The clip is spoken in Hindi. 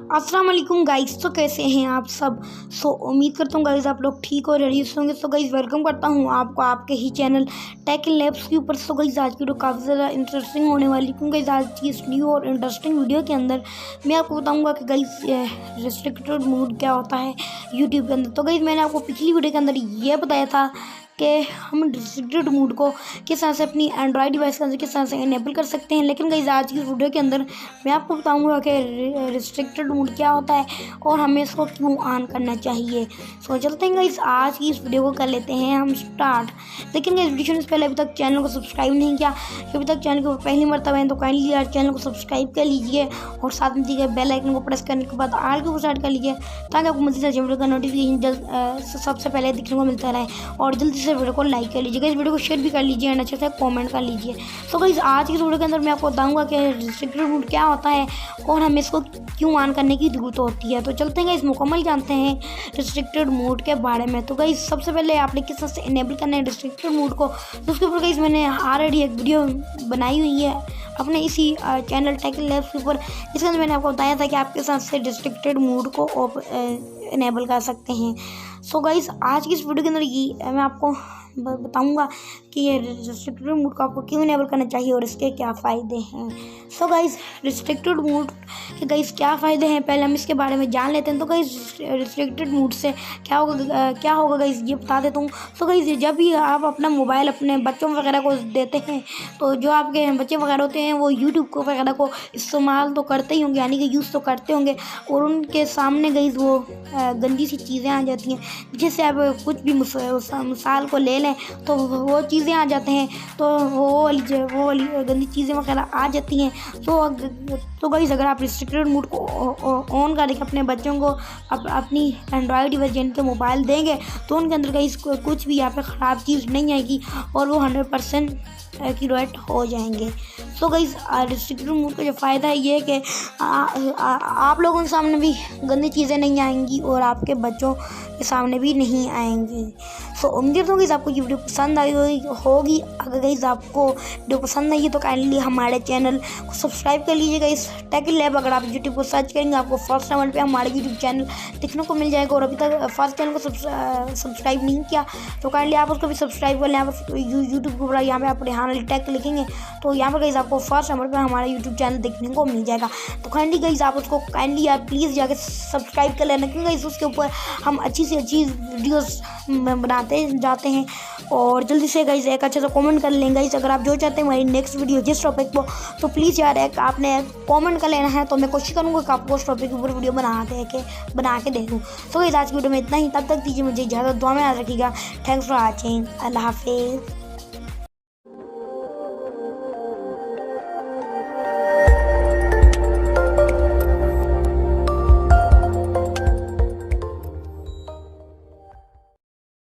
अस्सलाम वालेकुम गाइस। तो कैसे हैं आप सब। उम्मीद करता हूँ गाइस आप लोग ठीक और रेडी होंगे। गाइस वेलकम करता हूँ आपको आपके ही चैनल टेकिनलैब्स के ऊपर। गाइस आज की वीडियो काफ़ी ज़्यादा इंटरेस्टिंग होने वाली, क्योंकि आज की इस न्यू और इंटरेस्टिंग वीडियो के अंदर मैं आपको बताऊँगा कि गाइस रिस्ट्रिक्टेड मोड क्या होता है यूट्यूब के अंदर। तो गाइस मैंने आपको पिछली वीडियो के अंदर ये बताया था कि हम रिस्ट्रिक्टेड मोड को किस तरह से अपनी एंड्रॉयड डिवाइस के अंदर किस तरह से इनेबल कर सकते हैं। लेकिन गाइस आज की वीडियो के अंदर मैं आपको बताऊंगा कि रिस्ट्रिक्टेड मोड क्या होता है और हमें इसको क्यों ऑन करना चाहिए। चलते हैं गाइस आज की इस वीडियो को कर लेते हैं हम स्टार्ट। लेकिन गाइस वीडियो से पहले अभी तक चैनल को सब्सक्राइब नहीं किया, अभी तक चैनल को पहली मरतबा है तो काइंडली यार चैनल को सब्सक्राइब कर लीजिए और साथ में दिए बेल आइकन को प्रेस करने के बाद आल के स्टार्ट कर लीजिए, ताकि आपको मज़ीद से वीडियो का नोटिफिकेशन सबसे पहले दिखने को मिलता रहे। और जल्दी से वीडियो को लाइक कर लीजिए, इस वीडियो को शेयर भी कर लीजिए एंड अच्छे से कमेंट कर लीजिए। गाइस आज की वीडियो के अंदर मैं आपको बताऊंगा कि रिस्ट्रिक्टेड मोड क्या होता है और हमें इसको क्यों ऑन करने की जरूरत होती है। तो चलते हैं इस मुकम्मल जानते हैं रिस्ट्रिक्टेड मोड के बारे में। तो गाइस सबसे पहले आपने किस तरह से इनेबल करना है रिस्ट्रिक्टेड मोड को, तो उसके ऊपर गाइस मैंने ऑलरेडी एक वीडियो बनाई हुई है अपने इसी चैनल टेकिनलैब्स के ऊपर। इसके अंदर मैंने आपको बताया था कि आप किस तरह से रिस्ट्रिक्टेड मोड को इनेबल कर सकते हैं। गाइस आज की इस वीडियो के अंदर ये मैं आपको बताऊंगा कि ये रिस्ट्रिक्टेड मोड को आपको क्यों इनेबल करना चाहिए और इसके क्या फ़ायदे हैं। गाइस रिस्ट्रिक्टेड मोड के गाइस क्या फ़ायदे हैं पहले हम इसके बारे में जान लेते हैं। तो गाइस रिस्ट्रिक्टेड मोड से क्या होगा गाइस ये बता देता हूँ। गाइस जब भी आप अपना मोबाइल अपने बच्चों वगैरह को देते हैं, तो जो आपके बच्चे वगैरह होते हैं वो यूट्यूब को वगैरह को इस्तेमाल तो करते ही होंगे, यानी कि यूज़ तो करते होंगे, और उनके सामने गाइस वो गंदी सी चीज़ें आ जाती हैं। जैसे आप कुछ भी मिसाल को ले लें तो वो चीज़ें आ जाते हैं, तो वो वाली गंदी चीज़ें वगैरह आ जाती हैं। तो गाइस अगर आप रिस्ट्रिक्टेड मोड को ऑन करके अपने बच्चों को अपनी एंड्रॉयड डिवाइस जिनके मोबाइल देंगे, तो उनके अंदर गाइस कुछ भी यहाँ पे ख़राब चीज़ नहीं आएगी और वो 100% एक्यूरेट हो जाएंगे। गाइस रिस्ट्रिक्टेड मोड का जो फ़ायदा है ये है कि आप लोगों के सामने भी गंदी चीज़ें नहीं आएंगी और आपके बच्चों के सामने भी नहीं आएंगी। उम्मीद करता हूँ गाइस आपको ये वीडियो पसंद आई होगी। अगर गाइस आपको वीडियो पसंद आई है तो काइंडली हमारे चैनल को सब्सक्राइब कर लीजिएगा इस टेकिनलैब। अगर आप यूट्यूब को सर्च करेंगे आपको फर्स्ट नंबर पे हमारे यूट्यूब चैनल दिखने को मिल जाएगा। और अभी तक फर्स्ट चैनल को सब्सक्राइब नहीं किया तो काइंडली आप उसको भी सब्सक्राइब कर लें। यहाँ पर यूट्यूब के ऊपर यहाँ पे आप रेहान टेक लिखेंगे तो यहाँ पर गाइस आपको फर्स्ट नंबर पे हमारा यूट्यूब चैनल देखने को मिल जाएगा। तो काइंडली गाइस आप उसको काइंडली यार प्लीज़ जाके सब्सक्राइब कर लेना, क्योंकि गाइस उसके ऊपर हम अच्छी से अच्छी वीडियोस बनाते जाते हैं। और जल्दी से गाइस एक अच्छा सा कमेंट कर लेंगे गाइस अगर आप जो चाहते हैं हमारी नेक्स्ट वीडियो जिस टॉपिक पर, तो प्लीज़ यार एक आपने कमेंट कर लेना है, तो मैं कोशिश करूँगा कि आपको उस टॉपिक के ऊपर वीडियो बना के दे दूँ। गाइस आज की वीडियो में इतना ही, तब तक दीजिए मुझे इजाज़त, दुआ में याद रखिएगा। थैंक्स फॉर वॉचिंग, अल्लाह हाफिज़।